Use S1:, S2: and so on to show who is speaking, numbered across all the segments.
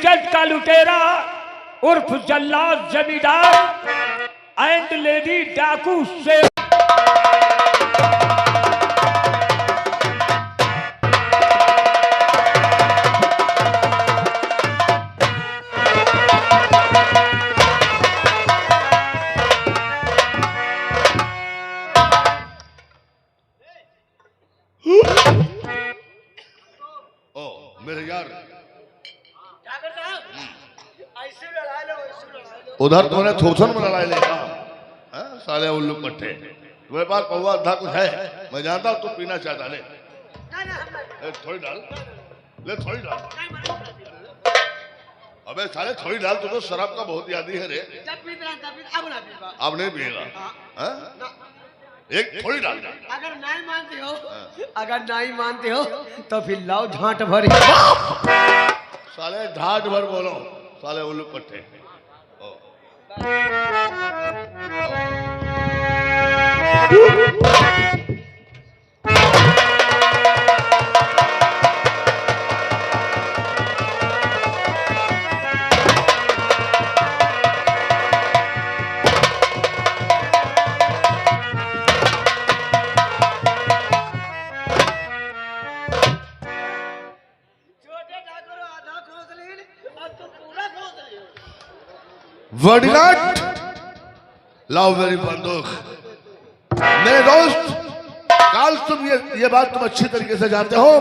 S1: इज्जत का लुटेरा उर्फ जल्लाद जमींदार एंड लेडी डाकू से
S2: मेरे यार उधर तुमने थोसन में लड़ाई लेगा साले उल्लू पट्टे तुम्हारे पास पौवा था कुछ है मैं जानता हूँ तू पीना चाहता ले थोड़ी डाल ले थोड़ी डाल अबे साले थोड़ी डाल तू तो शराब का बहुत यादी है रे अब नहीं पिएगा एक थोड़ी डाल
S3: अगर नहीं मानते हो तो फिर लाओ झांट भर
S2: साले झाट भर बोलो साले उल्लू पट्टे वर्डिनाट लाओ मेरी बंदूक मेरे दोस्त काल तुम ये बात तुम अच्छी तरीके से जानते हो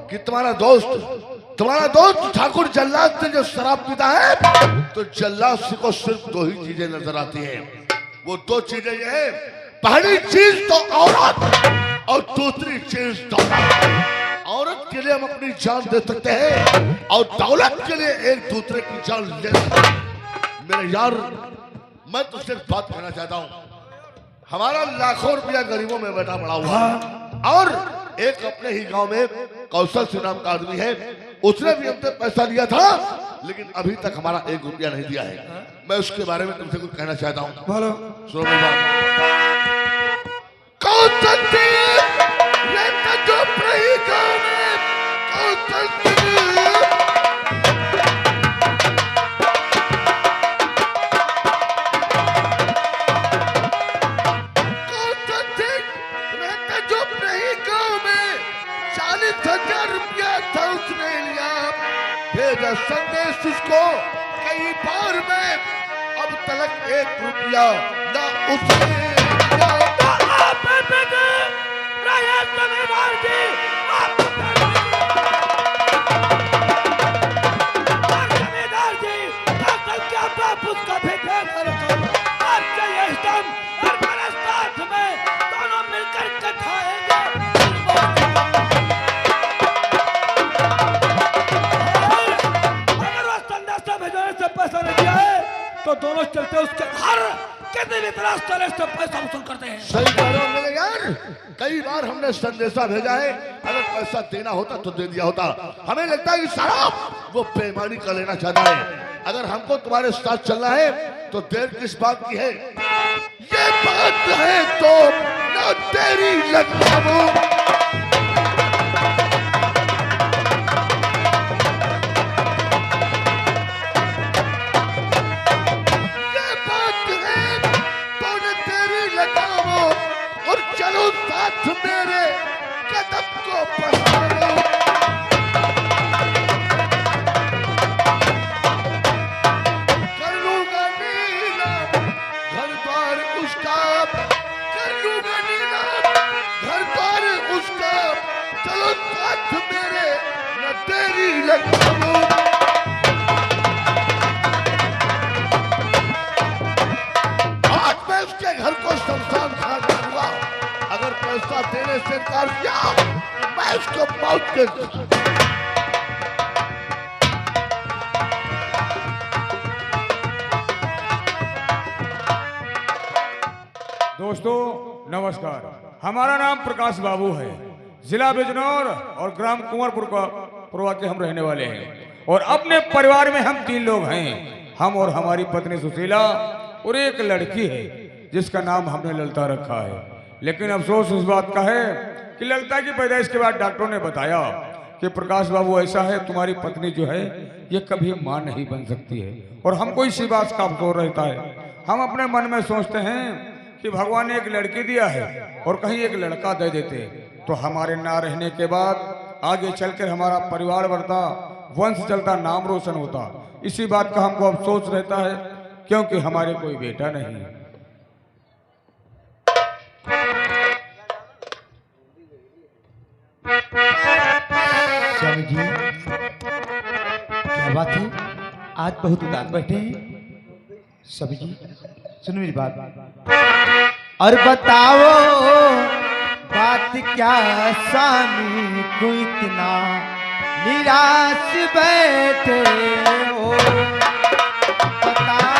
S2: कि तुम्हारा दोस्त ठाकुर जल्लाद से जो शराब पीता है तो जल्लाद से को सिर्फ दो ही चीजें नजर आती हैं वो दो चीजें ये है पहली चीज तो औरत और दूसरी चीज दौलत औरत के लिए हम अपनी जान दे सकते हैं और दौलत के लिए एक दूसरे की जान ले सकते हैं मेरे यार मैं तुझसे बात करना चाहता हूँ हमारा लाखों रुपया गरीबों में बैठा पड़ा हुआ और एक अपने ही गांव में कौशल सिंह नाम का आदमी है उसने भी हमसे पैसा लिया था लेकिन अभी तक हमारा एक रुपया नहीं दिया है मैं उसके बारे में तुमसे कुछ कहना चाहता हूँ बोलो सुनो मेरी बात कौशल सिंह संदेश उसको कई बार में अब तक एक रुपया ना उसने
S1: तो दोनों चलते उसके घर कितने भी तरह से पैसा वसूल करते हैं
S2: सही कह रहे हो मेरे यार कई बार हमने संदेशा भेजा है अगर पैसा देना होता तो दे दिया होता हमें लगता है कि शराब वो बेईमानी कर लेना चाहता है अगर हमको तुम्हारे साथ चलना है तो देर किस बात की है ये बात है तो ना तेरी लगता मेरे कदम को पहचानो कर लूंगा नीलाम घर द्वार उसका कर लूंगा नीलाम घर द्वार उसका चलो साथ मेरे न तेरी लगो आज मैं उसके घर को शमशान घाट दूंगा अगर पैसा देने से इनकार किया मैं उसको मौत के
S1: दोस्तों नमस्कार हमारा नाम प्रकाश बाबू है जिला बिजनौर और ग्राम कुंवरपुर के हम रहने वाले हैं और अपने परिवार में हम 3 लोग हैं हम और हमारी पत्नी सुशीला और एक लड़की है जिसका नाम हमने ललिता रखा है लेकिन अफसोस इस बात का है कि ललिता की पैदाइश के बाद डॉक्टरों ने बताया कि प्रकाश बाबू ऐसा है, तुम्हारी पत्नी जो है ये कभी मां नहीं बन सकती है। और हमको इसी बात का अफसोस रहता है। हम अपने मन में सोचते हैं कि भगवान ने एक लड़की दिया है और कहीं एक लड़का दे देते तो हमारे ना रहने के बाद आगे चलकर हमारा परिवार बढ़ता, वंश चलता, नाम रोशन होता। इसी बात का हमको अफसोस रहता है क्योंकि हमारे कोई बेटा नहीं है।
S4: स्वामी जी, क्या बात है, आज बहुत उदास बैठे हैं। स्वामी जी सुनो मेरी बात, और बताओ बात क्या स्वामी को इतना निराश बैठे हो, बताओ।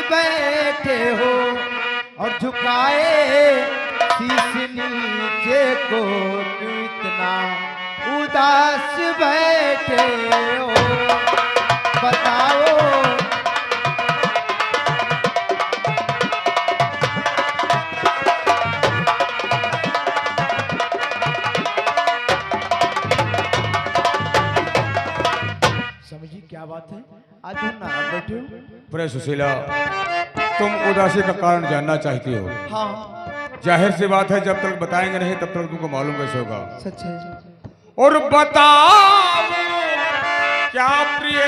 S4: बैठे हो और झुकाए शीश नीचे को, क्यों इतना उदास बैठे हो, बताओ। समझिए क्या बात है, आज तुम नाराज बैठे हो।
S1: प्रिय सुशीला, तुम उदासी का कारण जानना चाहती हो।
S4: हाँ
S1: जाहिर सी बात है, जब तक बताएंगे नहीं तब तक तुमको मालूम कैसे होगा।
S4: सच है।
S1: और बताओ क्या प्रिय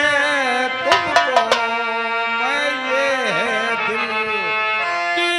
S1: तुमको मैं ये दिल की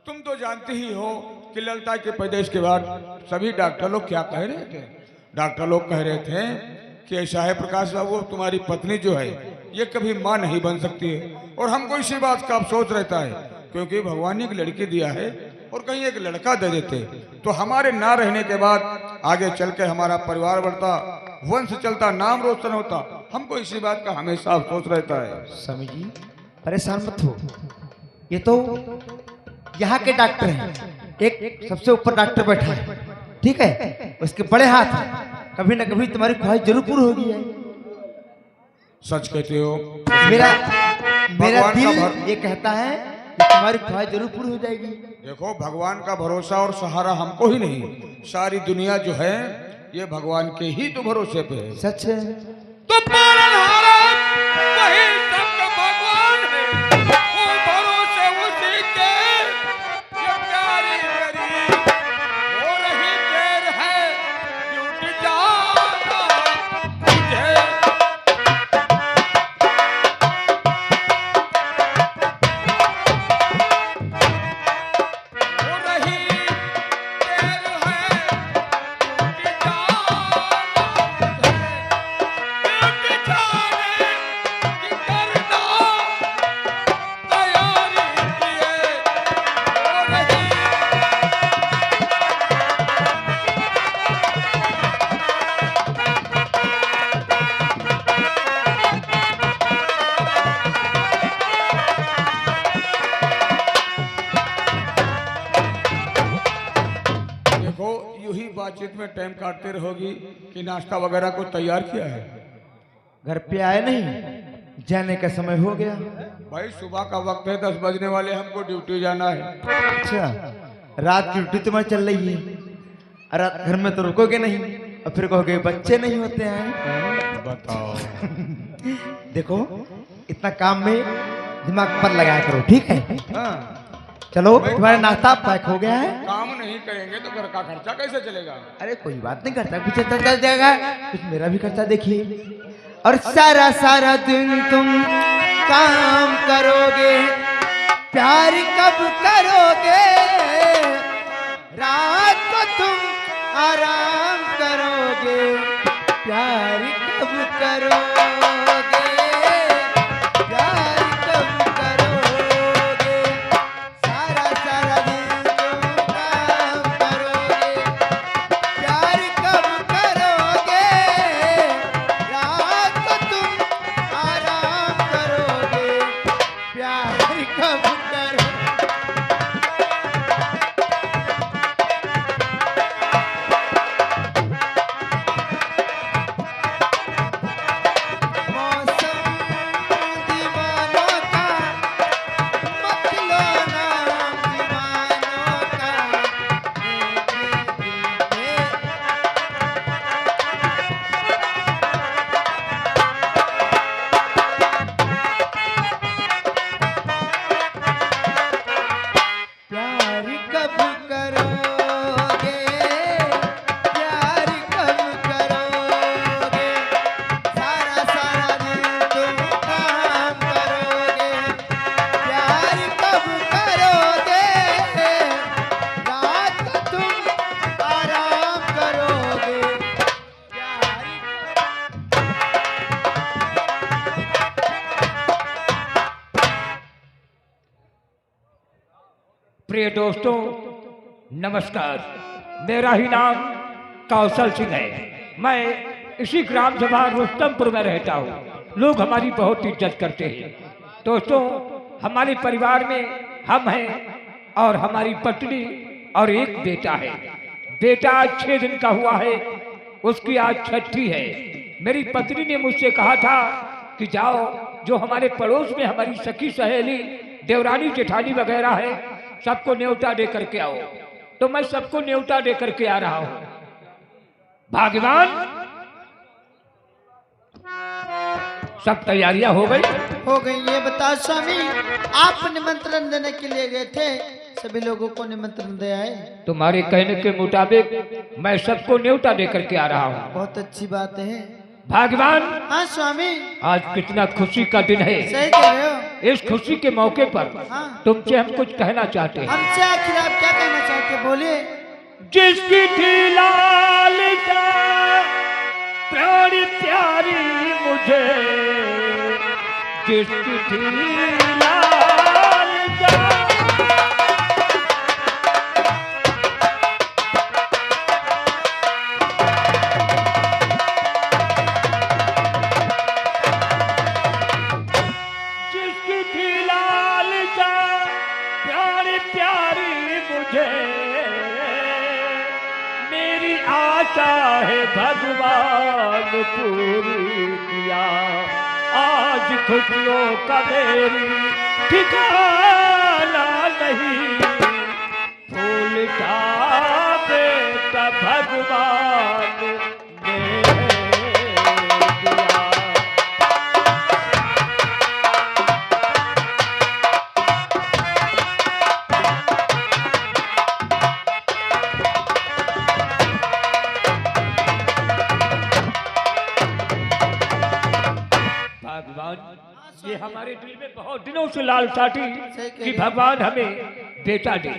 S1: तुम तो जानते ही हो कि ललिता के पैदाइश के बाद सभी डॉक्टर लोग क्या कह रहे थे। डॉक्टर लोग कह रहे थे कि ऐसा है प्रकाश बाबू, तुम्हारी पत्नी जो है ये कभी मां नहीं बन सकती है। और हमको इसी बात का अफसोस रहता है क्योंकि भगवान ने एक लड़की दिया है और कहीं एक लड़का दे देते तो हमारे ना रहने के बाद आगे चल के हमारा परिवार बढ़ता, वंश चलता, नाम रोशन होता। हमको इसी बात का हमेशा अफसोस रहता है।
S4: स्वामी जी परेशान मत हो, ये तो यहाँ के डॉक्टर हैं, एक सबसे ऊपर डॉक्टर बैठा है, ठीक है, उसके बड़े हाथ हैं, कभी ना कभी तुम्हारी ख्वाहिश जरूर पूरी होगी है।
S1: सच कहते हो।
S4: मेरा
S1: भगवान
S4: दिल
S1: का
S4: ये कहता है कि तुम्हारी ख्वाहिश जरूर पूरी हो जाएगी। देखो
S1: भगवान का भरोसा और सहारा हमको ही नहीं, सारी दुनिया जो है ये भगवान के ही तो भरोसे पे है।
S4: सच है।
S1: तो पालनहारा वही सबका भगवान है, वो भरोसे उसी के। ये प्यारी मेरी हो रही देर है, टूट जाना तुझे। हो रही देर है, टूट जाना तुझे। बातचीत में टाइम काटते रहोगी कि नाश्ता वगैरह को तैयार किया है?
S4: घर पे आए नहीं, जाने का समय हो गया।
S1: भाई सुबह का वक्त है, 10 बजने वाले, हमको ड्यूटी जाना है।
S4: अच्छा, रात की ड्यूटी तुम्हारी चल रही है, और रात घर में तो रुकोगे नहीं, और फिर कहोगे बच्चे नहीं होते हैं।
S1: बताओ।
S4: देखो, इतना काम में दिमाग पर लगाया करो, ठीक है?
S1: हाँ,
S4: चलो, तुम्हारा नाश्ता पैक हो गया है।
S1: काम नहीं करेंगे तो घर का खर्चा कैसे चलेगा?
S4: अरे कोई बात नहीं, करता पीछे चल जाएगा, कुछ मेरा भी खर्चा देखिए। और सारा सारा दिन तुम काम करोगे, प्यार कब करोगे? रात को तुम आराम करोगे, प्यार कब करोगे? प्यार कब करोगे? सारा सारा दिन तुम काम करोगे, प्यार कब करोगे? रात को तुम आराम करोगे, प्यार कब करोगे? मौसम दीवानों का, मत लो नाम दीवानों का, प्यार कब करोगे? प्यार कब करोगे? सारा सारा दिन तुम काम करोगे, प्यार कब करोगे? रात को तुम आराम करोगे, प्यार
S5: प्रिय दोस्तों, नमस्कार। मेरा ही नाम कौशल सिंह है। मैं इसी ग्राम सभा रुस्तमपुर में रहता हूँ। लोग हमारी बहुत इज्जत करते हैं। दोस्तों, हमारे परिवार में हम हैं और हमारी पत्नी और एक बेटा है। बेटा आज 6 दिन का हुआ है, उसकी आज छठी है। मेरी पत्नी ने मुझसे कहा था कि जाओ, जो हमारे पड़ोस में हमारी सखी सहेली देवरानी जेठानी वगैरह है, सबको न्योता दे करके आओ। तो मैं सबको न्योता दे करके आ रहा हूं। भाग्यवान, सब तैयारियां हो गई?
S6: हो गई। ये बताओ स्वामी, आप निमंत्रण देने के लिए गए थे, सभी लोगों को निमंत्रण दे आए?
S5: तुम्हारे कहने के मुताबिक मैं सबको न्योता दे करके आ रहा हूँ।
S6: बहुत अच्छी बात है।
S5: भाग्यवान,
S6: हाँ स्वामी,
S5: आज कितना खुशी का दिन है।
S6: सही कह रहे हो।
S5: इस खुशी के मौके पर
S6: हाँ।
S5: तुमसे हम कुछ कहना चाहते हैं।
S6: हमसे आखिर आप क्या कहना चाहते हैं, बोलिए।
S5: जिसकी थी लालसा प्राण प्यारी मुझे, जिसकी थी लालसा, जिसकी थी लालसा प्राण प्यारी मुझे, मेरी आशा है भगवान पूरी किया। आज खुशियों का मेरी ठिकाना नहीं, फूल ढाबे का भगवान ने दिया। भगवान, ये हमारे दिल में बहुत दिनों से लालसा थी कि भगवान हमें बेटा दे।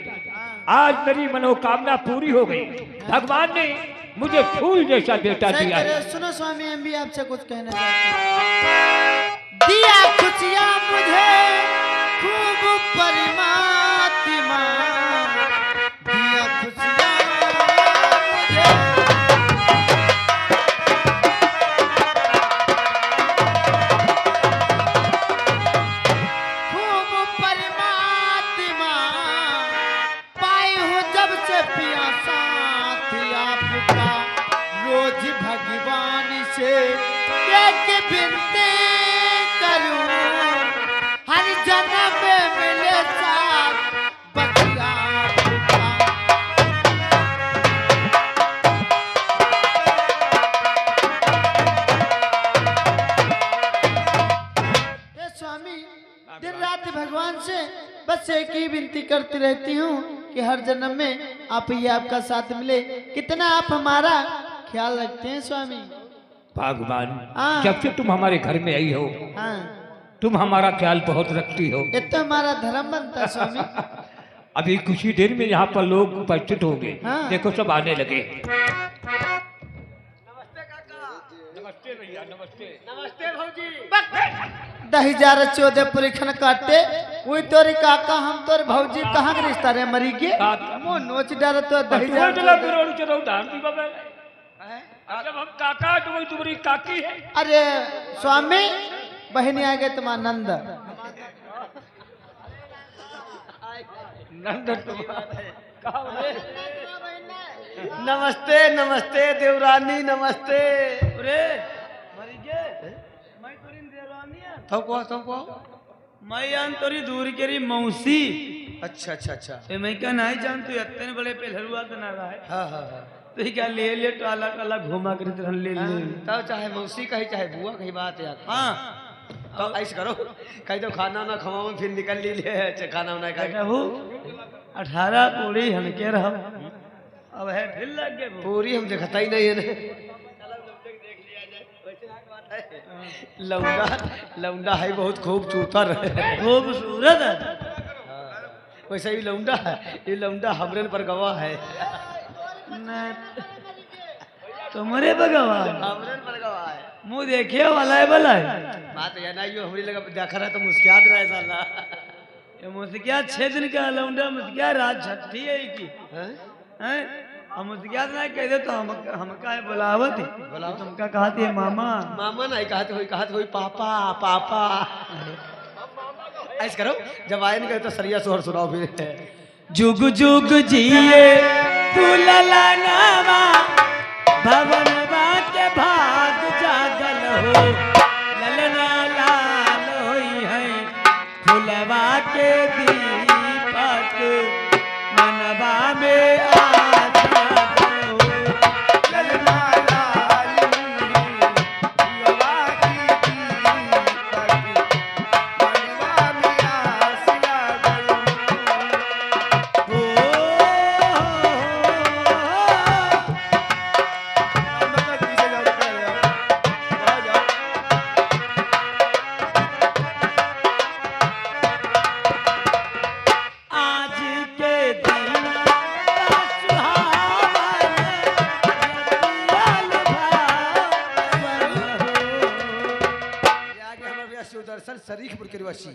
S5: आज मेरी मनोकामना पूरी हो गई। भगवान ने मुझे फूल जैसा बेटा
S6: सही
S5: दिया
S6: कह रहे
S5: है।
S6: हो। सुनो स्वामी, हम भी आपसे कुछ कहना चाहते हैं। दिया खुशियाँ मुझे खूब परमात्मा, दिया खुशियाँ मुझे। खूब परमात्मा पाई हूँ जब से पिया साथ आपका। जन्म में मिले साथ बतिया टूटा। हे स्वामी, दिन रात भगवान से बस एक ही विनती करती रहती हूँ कि हर जन्म में आप ही आपका साथ मिले। कितना आप हमारा ख्याल रखते हैं स्वामी।
S5: भगवान,
S6: हाँ।
S5: जब से तुम हमारे घर में आई हो
S6: हाँ,
S5: तुम हमारा ख्याल बहुत रखती हो।
S6: ये तो हमारा धर्म बनता है स्वामी।
S5: अभी कुछ ही देर में यहाँ पर लोग उपस्थित होंगे।
S6: हाँ।
S5: देखो सब आने लगे।
S3: नमस्ते भैया, नमस्ते। नमस्ते भौजी।
S6: दही जार 14 पुरीखन काटे वही तोरी काका हम तोर भौजी कहाँ के रिश्ता रे मरी के
S5: काका।
S6: मो नोच डार तो दही जार
S5: जब हम काका तो वही तुम्हारी काकी है।
S6: अरे स्वामी, बहनी आ गए तुम्हारा नंद।
S3: नमस्ते नमस्ते देवरानी, नमस्ते। अरे मरी गे मैं तोरी देवरानी है। थको
S7: मैं जान तोरी दूर केरी मौसी।
S3: अच्छा अच्छा अच्छा।
S7: ए मैं क्या नहीं जान तू इतने बड़े पेलरुआ तो ना रहा है।
S3: हाँ हाँ हाँ।
S7: तो क्या ले टाला टाला घुमा कर तरह ले ले।
S3: तब चाहे मौसी कही चाहे बुआ कही बात है।
S7: हाँ
S3: तो ऐसे करो, कहीं तो खाना ना खवाओ फिर निकल ली ले खाना ना खाए।
S7: कहू 18 पूरी हनके रह अब है फिर लग गए वो।
S3: पूरी हम देखता ही नहीं है ना। लौंडा लौंडा है बहुत खूब चूतर है।
S7: खूबसूरत है।
S3: वैसे भी लौंडा है, ये लौंडा हमरन पर गवाह है।
S7: तुम्हारे भगवान
S3: हमरन पर गवाह है।
S7: मुँह देखे वाला है भला है।
S3: बात या ना यो हमारी लगा देखा रहा तो मुस्कियात रहा है साला।
S7: ये मुझसे 6 दिन का लौंडा मुझसे रात छठी है की
S3: हैं?
S7: हैं? हम मुझसे ना कह दे तो हम का बुलावत
S3: बुलाओ।
S7: तुमका कहती है मामा।
S3: मामा नहीं कहते हुई पापा पापा। ऐसे करो, जब आए नहीं कहे तो सरिया सोहर सुनाओ फिर।
S7: जुग जुग जिए दुलला नामा भवनवा के भाग जागल हो। ललना लाल होई है फुलवा के दीपक मनवा में आ जागल हो। ललना लाल फुलवा के दीपक मनवा में आस लागल हो। आज के दिन का सुहावन रतियाल भावन हो।
S3: शिवदर्शन शरीफपुर के निवासी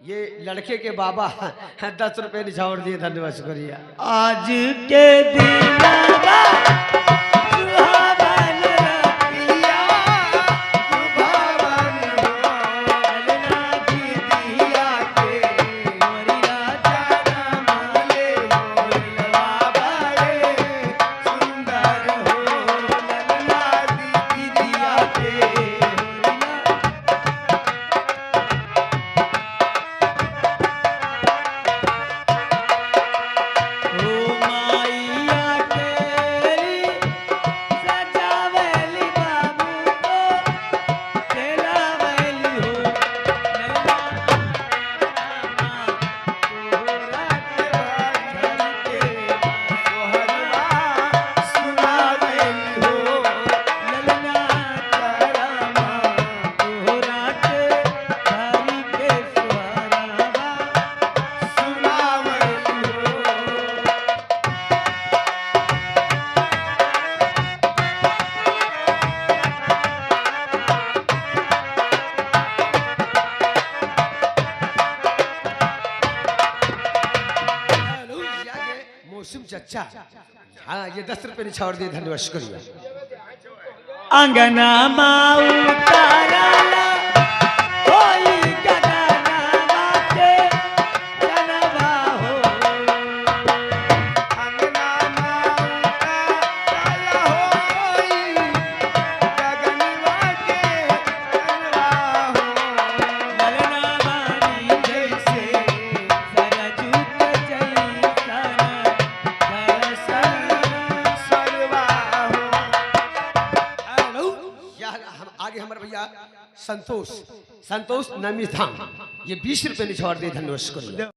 S3: ये लड़के के बाबा 10 रुपए निछावर दिए, धन्यवाद शुक्रिया।
S7: आज के दिन का सुहावन रतिया सुभावन हो। ललना की दिया के मोरी राजा नाम ले हो। ललवा बड़े सुंदर हो। ललना की दिया के ओ माइया केरी सजावली बाबू को तेलावली हो। ललना तोरा के घर के सोहरवा सुनावली हो। ललना करमा तोरा के घर के सोहरवा सुनावली हो।
S3: मौसम चचा, हाँ ये 10 रुपए निछावर दिए, धन्यवाद शुक्रिया।
S7: अंगना माऊ ताराला होई गगना माते जनवा हो। अंगना माऊ ताराला होई गगनवा के जनवा हो। ललना मारी के
S8: आगे हमारे भैया संतोष नमी धाम ये 20 रुपए निछाड़ दे धन्यवाद करो।